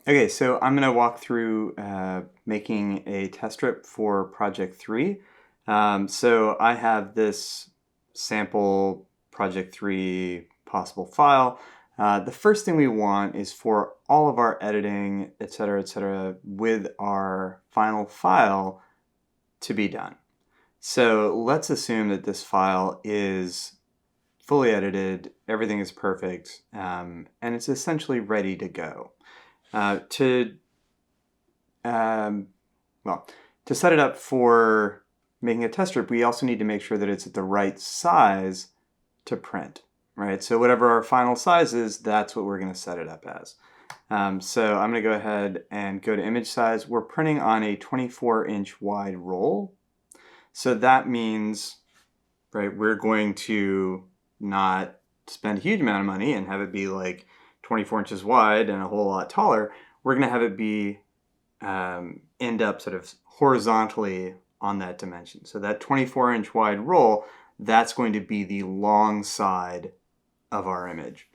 Okay, so I'm going to walk through making a test strip for project 3. So I have this sample project 3 possible file. The first thing we want is for all of our editing, etc., with our final file to be done. So let's assume that this file is fully edited, everything is perfect, and it's essentially ready to go. To set it up for making a test strip, we also need to make sure that it's at the right size to print, right? So whatever our final size is, that's what we're going to set it up as. So I'm going to go ahead and go to image size. We're printing on a 24-inch wide roll. So that means, right, we're going to not spend a huge amount of money and have it be like 24 inches wide and a whole lot taller. We're going to have it be end up sort of horizontally on that dimension. So that 24-inch wide roll, that's going to be the long side of our image.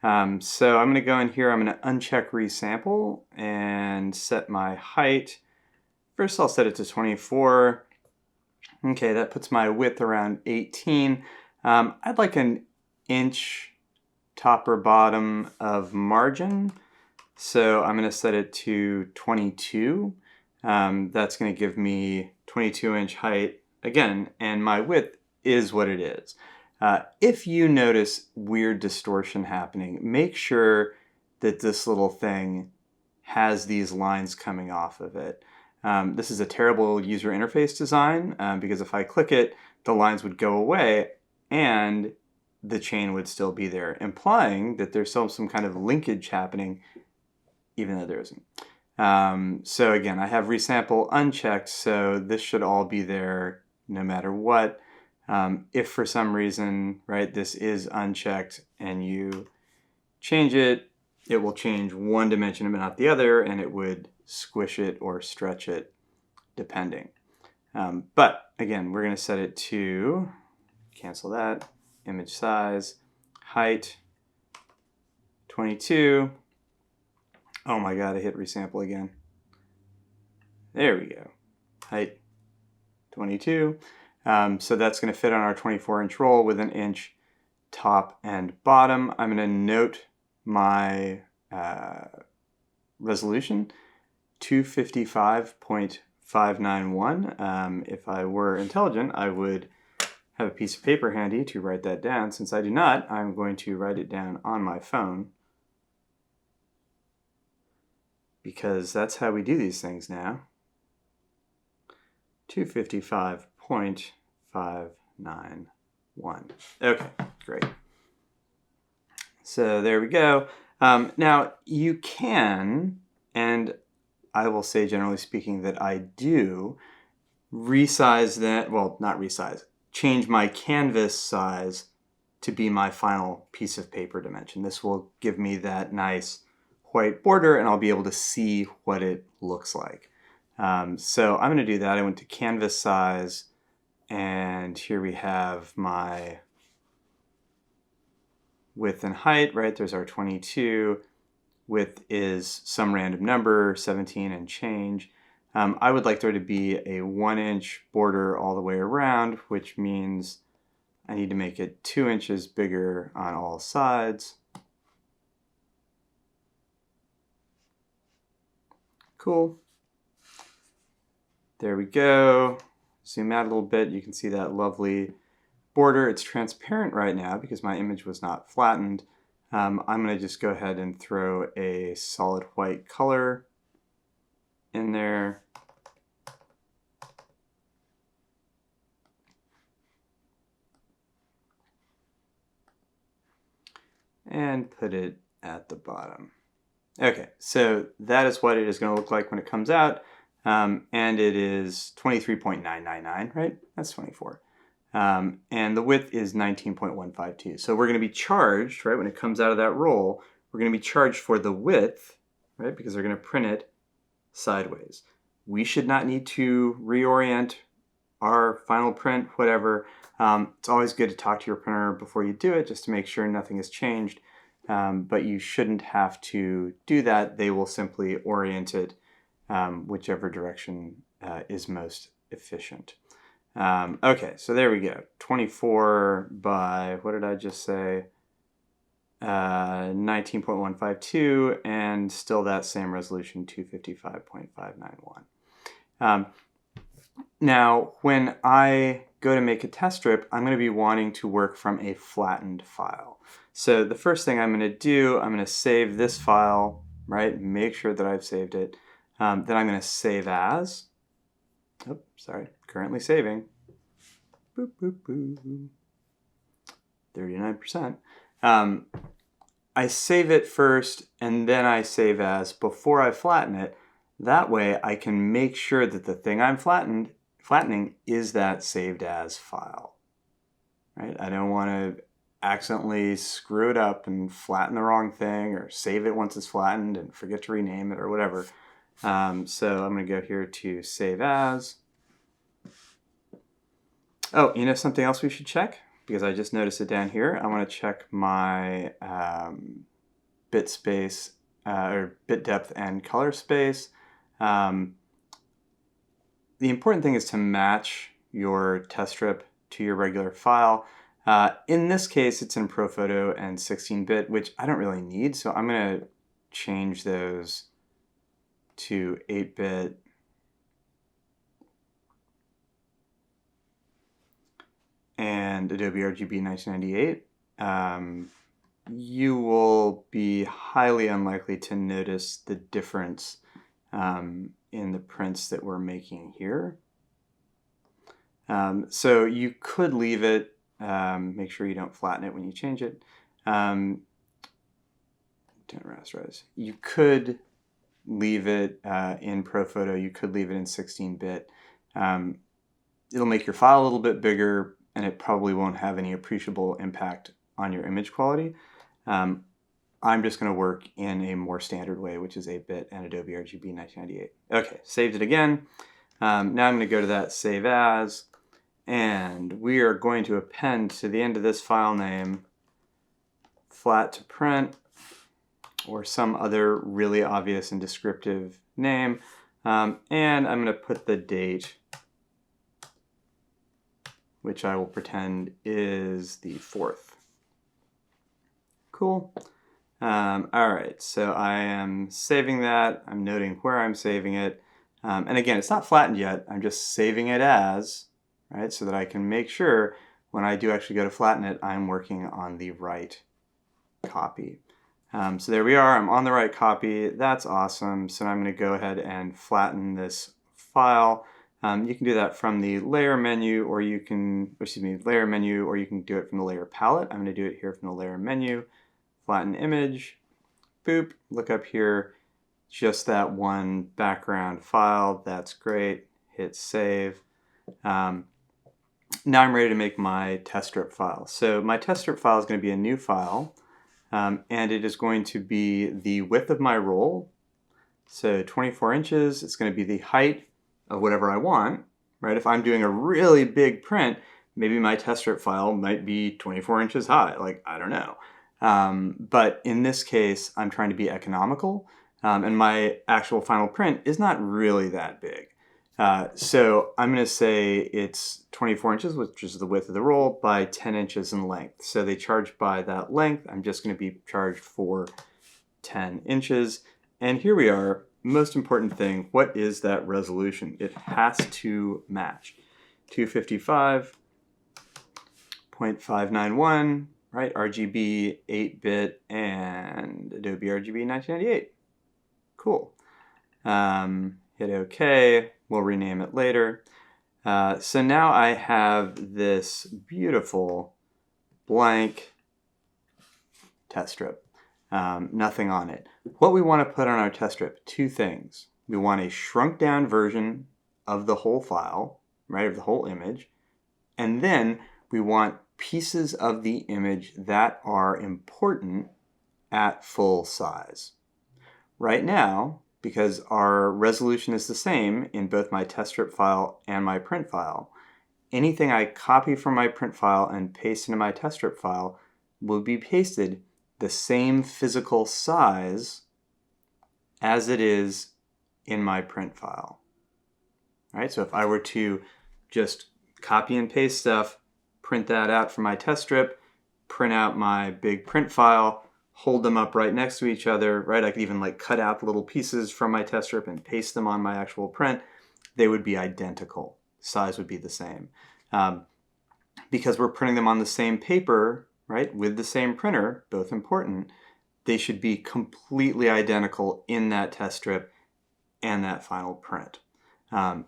So I'm going to go in here, I'm going to uncheck resample and set my height. First I'll set it to 24. Okay, that puts my width around 18. I'd like an inch top or bottom of margin. So I'm going to set it to 22. That's going to give me 22-inch height again, and my width is what it is. If you notice weird distortion happening, make sure that this little thing has these lines coming off of it. This is a terrible user interface design because if I click it, the lines would go away and the chain would still be there, implying that there's still some kind of linkage happening, even though there isn't. So again, I have resample unchecked, so this should all be there no matter what. If for some reason, right, this is unchecked and you change it, it will change one dimension but not the other, and it would squish it or stretch it depending. But again, we're going to set it to, cancel that, image size, height, 22. Oh my god, I hit resample again. There we go. Height, 22. So that's going to fit on our 24-inch roll with an inch top and bottom. I'm going to note my resolution, 255.591. If I were intelligent, I would have a piece of paper handy to write that down. Since I do not, I'm going to write it down on my phone, because that's how we do these things now. 255.591. Okay, great. So there we go. Now you can, and I will say generally speaking that I do, resize that, well, not resize, change my canvas size to be my final piece of paper dimension. This will give me that nice white border and I'll be able to see what it looks like. So I'm going to do that. I went to canvas size, and here we have my width and height, right? There's our 22. Width is some random number, 17 and change. I would like there to be a 1-inch border all the way around, which means I need to make it 2 inches bigger on all sides. Cool. There we go. Zoom out a little bit. You can see that lovely border. It's transparent right now because my image was not flattened. I'm going to just go ahead and throw a solid white color in there. And put it at the bottom. Okay, so that is what it is going to look like when it comes out. And it is 23.999, right? That's 24. And the width is 19.152. So we're going to be charged, right, when it comes out of that roll, we're going to be charged for the width, right, because they're going to print it sideways. We should not need to reorient our final print, whatever. It's always good to talk to your printer before you do it, just to make sure nothing has changed. but you shouldn't have to do that. They will simply orient it whichever direction is most efficient. Okay, so there we go. 24 by, what did I just say? 19.152, and still that same resolution, 255.591. Now, when I go to make a test strip, I'm going to be wanting to work from a flattened file. So the first thing I'm going to do, I'm going to save this file, right? Make sure that I've saved it. Then I'm going to save as. Oh, sorry, currently saving. Boop, boop, boop. 39%. I save it first, and then I save as before I flatten it. That way I can make sure that the thing I'm flattening is that saved as file. Right? I don't want to accidentally screw it up and flatten the wrong thing, or save it once it's flattened and forget to rename it or whatever. So I'm going to go here to save as. Oh, you know something else we should check? Because I just noticed it down here. I want to check my bit space, or bit depth and color space. The important thing is to match your test strip to your regular file. In this case, it's in ProPhoto and 16-bit, which I don't really need, so I'm going to change those to 8-bit. And Adobe RGB 1998. You will be highly unlikely to notice the difference in the prints that we're making here. So you could leave it, make sure you don't flatten it when you change it. Don't rasterize. You could leave it in ProPhoto, you could leave it in 16-bit. It'll make your file a little bit bigger, and it probably won't have any appreciable impact on your image quality. I'm just going to work in a more standard way, which is 8-bit and Adobe RGB 1998. Okay, saved it again. Now I'm going to go to that Save As, and we are going to append to the end of this file name flat to print, or some other really obvious and descriptive name. And I'm going to put the date, which I will pretend is the 4th. Cool. All right, so I am saving that. I'm noting where I'm saving it. And again, it's not flattened yet. I'm just saving it as, right, so that I can make sure when I do actually go to flatten it, I'm working on the right copy. So there we are. I'm on the right copy. That's awesome. So I'm going to go ahead and flatten this file. You can do that from the layer menu, or you can, layer menu, or you can do it from the layer palette. I'm going to do it here from the layer menu. Flatten image, boop, look up here, just that one background file. That's great. Hit save. Now I'm ready to make my test strip file. So my test strip file is going to be a new file, and it is going to be the width of my roll. So 24 inches. It's going to be the height of whatever I want, right? If I'm doing a really big print, maybe my test strip file might be 24 inches high, like, I don't know. But in this case, I'm trying to be economical, and my actual final print is not really that big. So I'm going to say it's 24 inches, which is the width of the roll, by 10 inches in length. So they charge by that length. I'm just going to be charged for 10 inches. And here we are. Most important thing, what is that resolution? It has to match. 255.591, right? RGB, 8-bit, and Adobe RGB 1998. Cool. Hit OK. We'll rename it later. So now I have this beautiful blank test strip. Nothing on it. What we want to put on our test strip, two things. We want a shrunk down version of the whole file, right, of the whole image. And then we want pieces of the image that are important at full size. Right now, because our resolution is the same in both my test strip file and my print file, anything I copy from my print file and paste into my test strip file will be pasted the same physical size as it is in my print file. All right, so if I were to just copy and paste stuff, print that out from my test strip, print out my big print file, hold them up right next to each other, right? I could even like cut out the little pieces from my test strip and paste them on my actual print. They would be identical. Size would be the same. Because we're printing them on the same paper, right, with the same printer, both important, they should be completely identical in that test strip and that final print,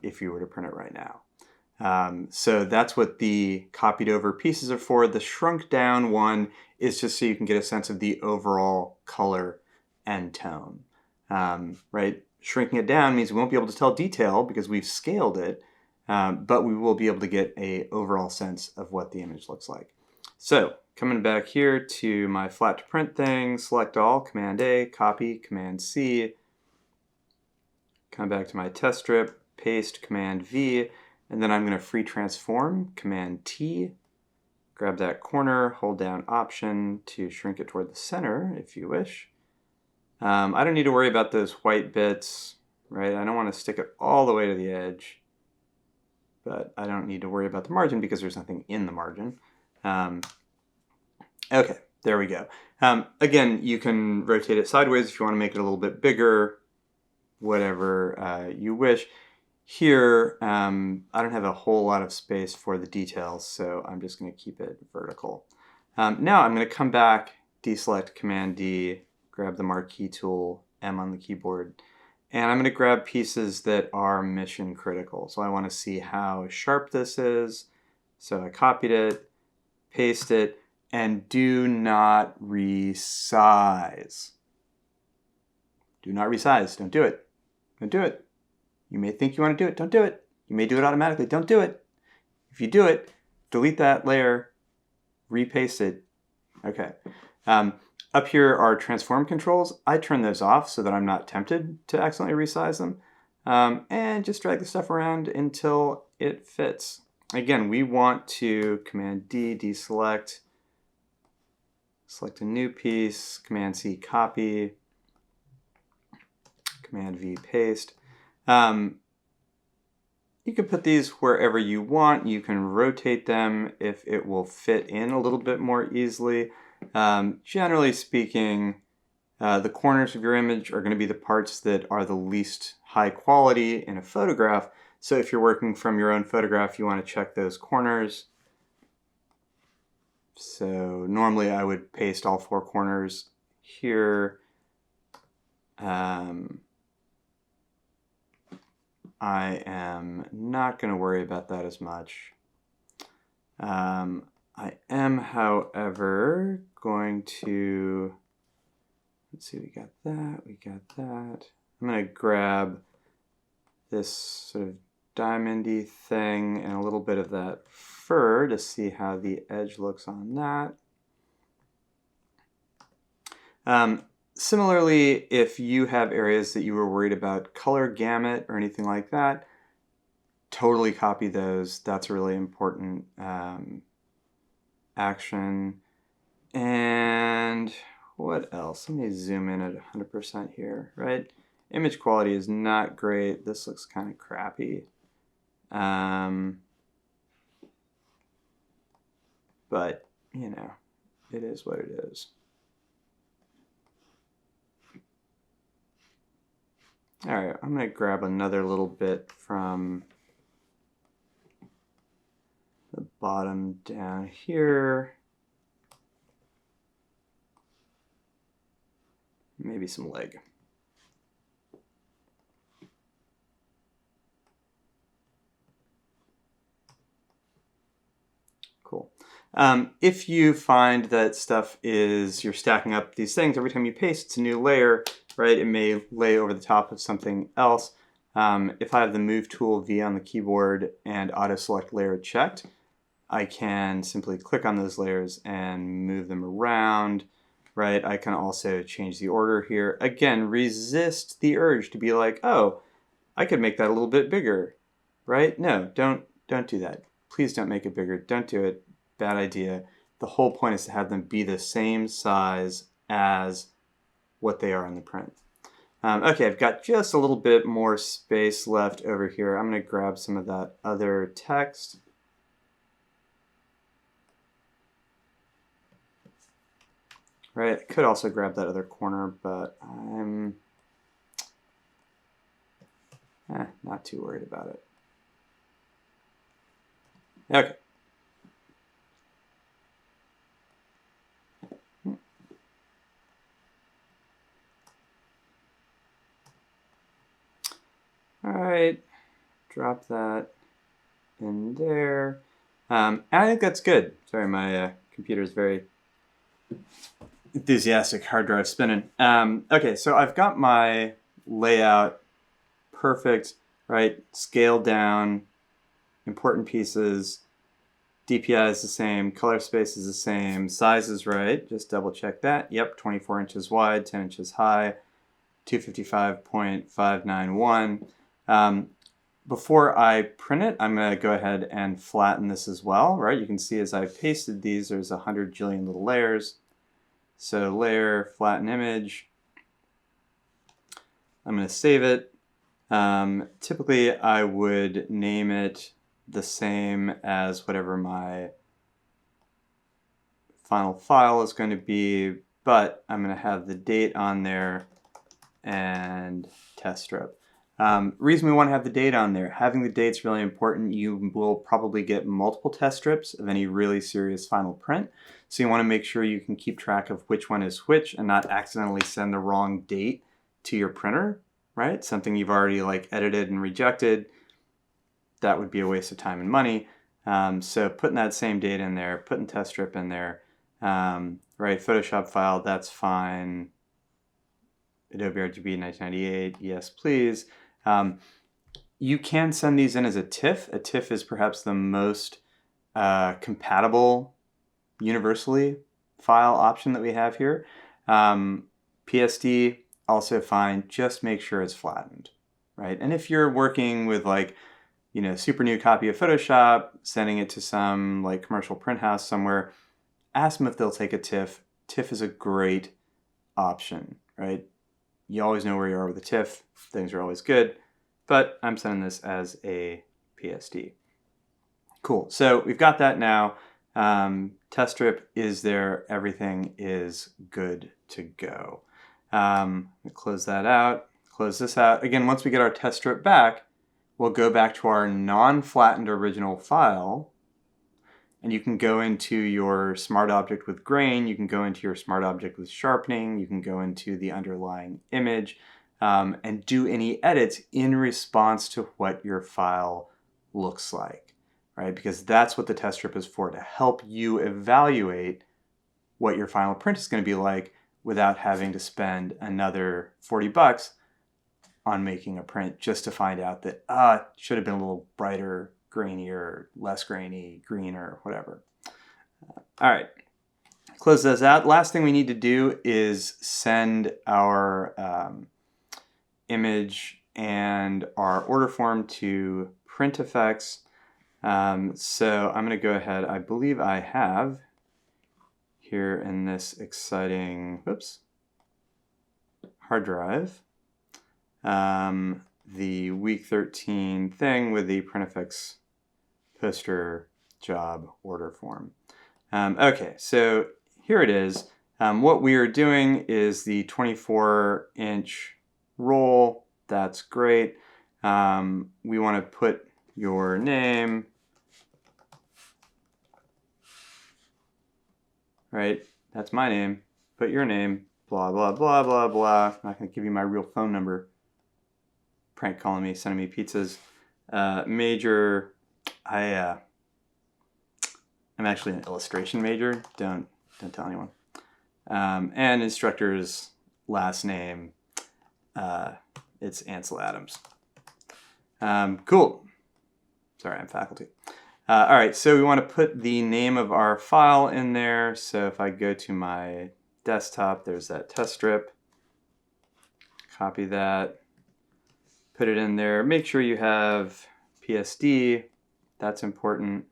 if you were to print it right now. So that's what the copied over pieces are for. The shrunk down one is just so you can get a sense of the overall color and tone, right? Shrinking it down means we won't be able to tell detail because we've scaled it, but we will be able to get an overall sense of what the image looks like. So coming back here to my flat to print thing, select all, Command A, copy, Command C, come back to my test strip, paste, Command V, and then I'm going to free transform, Command T, grab that corner, hold down Option to shrink it toward the center if you wish. I don't need to worry about those white bits, right? I don't want to stick it all the way to the edge, but I don't need to worry about the margin because there's nothing in the margin. Okay, there we go. Again, you can rotate it sideways if you want to make it a little bit bigger, whatever you wish. Here, I don't have a whole lot of space for the details, so I'm just going to keep it vertical. Now I'm going to come back, deselect Command D, grab the marquee tool, M on the keyboard, and I'm going to grab pieces that are mission critical. So I want to see how sharp this is. So I copied it, paste it, and do not resize. Do not resize. Don't do it. Don't do it. You may think you want to do it. Don't do it. You may do it automatically. Don't do it. If you do it, delete that layer, repaste it. Okay. Up here are transform controls. I turn those off so that I'm not tempted to accidentally resize them. And just drag the stuff around until it fits. Again, we want to Command D, deselect, select a new piece, Command C, copy, Command V, paste. You can put these wherever you want. You can rotate them if it will fit in a little bit more easily. Generally speaking, the corners of your image are going to be the parts that are the least high quality in a photograph. So if you're working from your own photograph, you want to check those corners. So normally I would paste all four corners here. I am not going to worry about that as much. I am, however, going to, let's see, we got that. I'm going to grab this sort of diamondy thing and a little bit of that fur to see how the edge looks on that. Similarly, if you have areas that you were worried about color gamut or anything like that, totally copy those. That's a really important action. And what else? Let me zoom in at 100% here, right? Image quality is not great. This looks kind of crappy. But, you know, it is what it is. All right, I'm going to grab another little bit from the bottom down here. Maybe some leg. Cool. If you find that stuff is, you're stacking up these things, every time you paste, it's a new layer, right? It may lay over the top of something else. If I have the Move tool V on the keyboard and Auto Select Layer checked, I can simply click on those layers and move them around, right? I can also change the order here. Again, resist the urge to be like, oh, I could make that a little bit bigger, right? No, don't do that. Please don't make it bigger. Don't do it. Bad idea. The whole point is to have them be the same size as what they are in the print. Okay, I've got just a little bit more space left over here. I'm going to grab some of that other text. Right, I could also grab that other corner, but I'm not too worried about it. Okay. All right, drop that in there. And I think that's good. Sorry, my computer is very enthusiastic, hard drive spinning. Okay, so I've got my layout perfect, right? Scaled down, important pieces. DPI is the same, color space is the same, size is right. Just double check that. Yep, 24 inches wide, 10 inches high, 255.591. Before I print it, I'm going to go ahead and flatten this as well, right? You can see as I pasted these, there's 100 jillion little layers. So layer, flatten image. I'm going to save it. Typically, I would name it the same as whatever my final file is going to be, but I'm going to have the date on there and test strip. Reason we want to have the date on there, having the date's really important. You will probably get multiple test strips of any really serious final print. So you want to make sure you can keep track of which one is which and not accidentally send the wrong date to your printer, right? Something you've already like edited and rejected. That would be a waste of time and money. So putting that same date in there, putting test strip in there, right? Photoshop file, that's fine. Adobe RGB 1998, yes please. You can send these in as a TIFF. A TIFF is perhaps the most compatible universally file option that we have here. PSD, also fine, just make sure it's flattened, right? And if you're working with like, you know, super new copy of Photoshop, sending it to some like commercial print house somewhere, ask them if they'll take a TIFF. TIFF is a great option, right? You always know where you are with a TIFF. Things are always good, but I'm sending this as a PSD. Cool, so we've got that now. Test strip is there. Everything is good to go. Close that out, close this out. Again, once we get our test strip back, we'll go back to our non-flattened original file, and you can go into your smart object with grain, you can go into your smart object with sharpening, you can go into the underlying image, and do any edits in response to what your file looks like, right? Because that's what the test strip is for, to help you evaluate what your final print is going to be like without having to spend another 40 bucks on making a print just to find out that it should have been a little brighter, grainier, less grainy, greener, whatever. All right, close those out. Last thing we need to do is send our image and our order form to Print Effects. So I'm going to go ahead. I believe I have here in this exciting, hard drive, the Week 13 thing with the Print Effects poster job order form. Okay, so here it is. What we are doing is the 24-inch roll. That's great. We want to put your name, right? That's my name. Put your name, blah, blah, blah, blah, blah. I'm not going to give you my real phone number. Prank calling me, sending me pizzas. Major, I'm actually an illustration major. Don't tell anyone. And instructor's last name, it's Ansel Adams. Cool. Sorry, I'm faculty. All right, so we want to put the name of our file in there. So if I go to my desktop, there's that test strip. Copy that. Put it in there. Make sure you have PSD. That's important.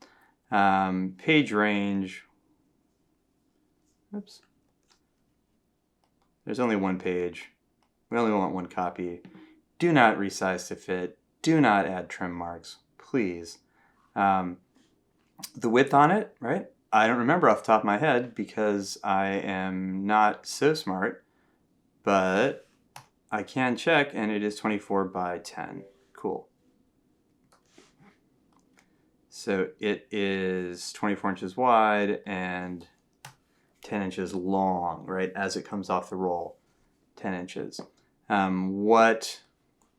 Page range. Oops. There's only one page. We only want one copy. Do not resize to fit. Do not add trim marks, please. The width on it, right? I don't remember off the top of my head because I am not so smart, but I can check, and it is 24 by 10. Cool. So it is 24 inches wide and 10 inches long, right, as it comes off the roll, 10 inches. What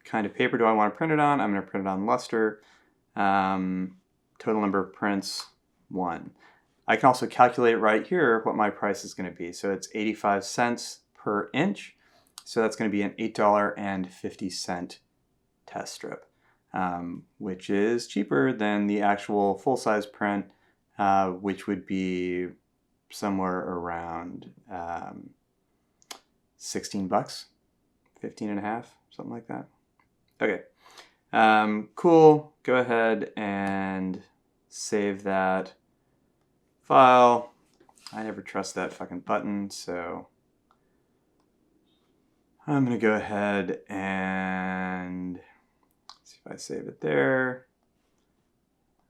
kind of paper do I want to print it on? I'm going to print it on luster. Total number of prints, 1. I can also calculate right here what my price is going to be. So it's 85 cents per inch. So that's going to be an $8.50 test strip, which is cheaper than the actual full-size print, which would be somewhere around 16 bucks, 15 and a half, something like that. Okay, cool. Go ahead and save that file. I never trust that fucking button, so I'm gonna go ahead and see if I save it there.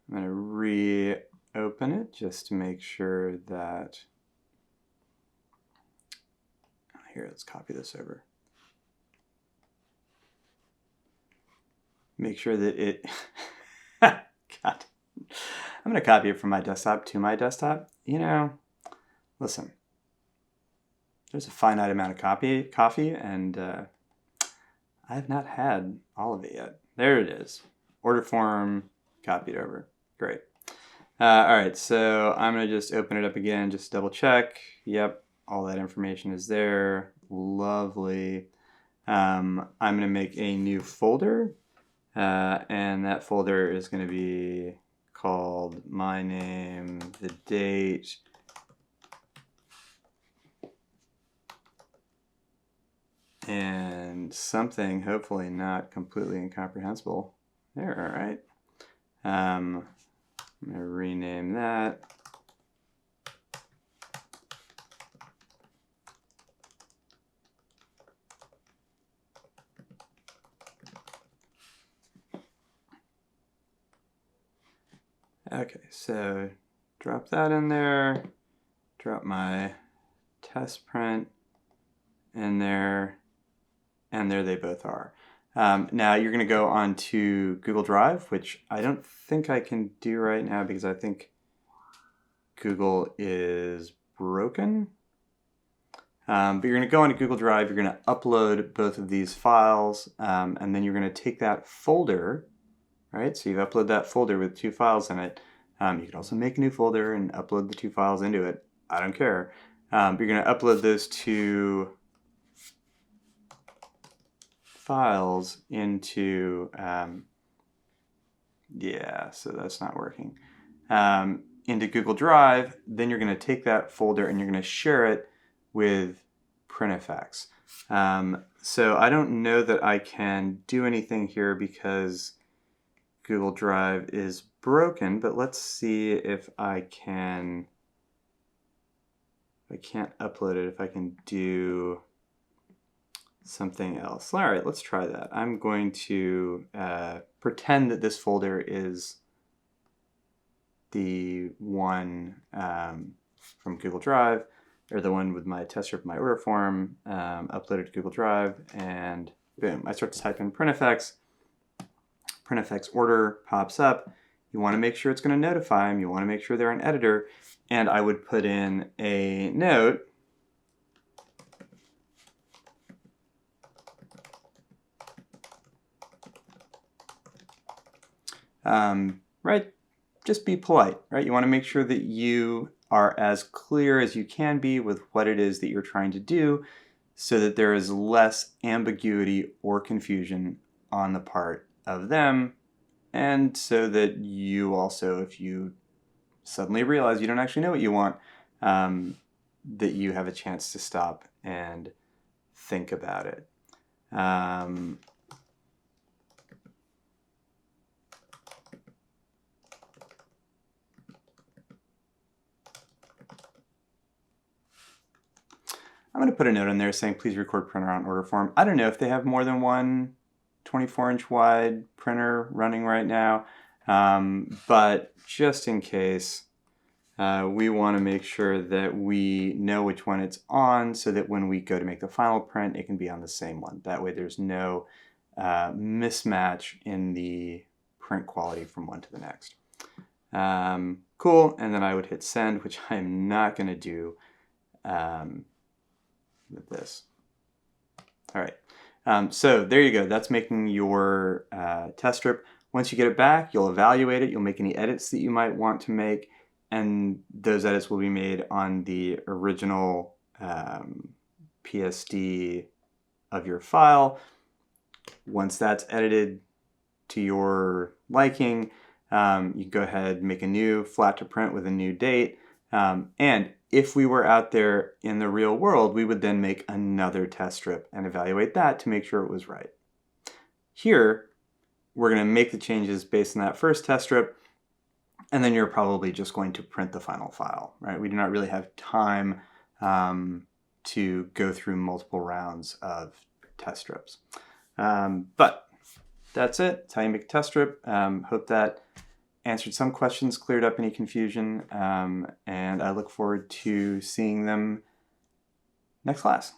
I'm gonna reopen it just to make sure that, here, let's copy this over. Make sure that it, God, I'm gonna copy it from my desktop to my desktop. You know, listen, there's a finite amount of coffee, and I have not had all of it yet. There it is. Order form, copied over. Great. All right, so I'm going to just open it up again, just double check. Yep, all that information is there. Lovely. I'm going to make a new folder, and that folder is going to be called my name, the date, and something hopefully not completely incomprehensible. There, all right. I'm going to rename that. Okay, so drop that in there, drop my test print in there, and there they both are. Now you're going to go on to Google Drive, which I don't think I can do right now because I think Google is broken. But you're going to go onto Google Drive, you're going to upload both of these files, and then you're going to take that folder, right? So you've uploaded that folder with 2 files in it. You can also make a new folder and upload the 2 files into it. I don't care. But you're going to upload those 2 files into, yeah, so that's not working, into Google Drive. Then you're going to take that folder and you're going to share it with PrintFX. So I don't know that I can do anything here because Google Drive is broken, but let's see if I can, if I can't upload it, if I can do something else. All right, let's try that. I'm going to pretend that this folder is the one from Google Drive, or the one with my test strip, my order form, uploaded to Google Drive, and boom, I start to type in PrintFX. PrintFX order pops up. You want to make sure it's going to notify them. You want to make sure they're an editor. And I would put in a note. Right? Just be polite, right? You want to make sure that you are as clear as you can be with what it is that you're trying to do so that there is less ambiguity or confusion on the part of them, and so that you also, if you suddenly realize you don't actually know what you want, that you have a chance to stop and think about it. I'm going to put a note in there saying please record printer on order form. I don't know if they have more than one 24-inch wide printer running right now, but just in case, we want to make sure that we know which one it's on so that when we go to make the final print, it can be on the same one. That way there's no mismatch in the print quality from one to the next. Cool, and then I would hit send, which I'm not going to do with this. All right, so there you go. That's making your test strip. Once you get it back, you'll evaluate it. You'll make any edits that you might want to make, and those edits will be made on the original PSD of your file. Once that's edited to your liking, you can go ahead and make a new flat to print with a new date. And if we were out there in the real world, we would then make another test strip and evaluate that to make sure it was right. Here, we're going to make the changes based on that first test strip, and then you're probably just going to print the final file, right? We do not really have time to go through multiple rounds of test strips. But that's it. That's how you make a test strip. Hope that answered some questions, cleared up any confusion, and I look forward to seeing them next class.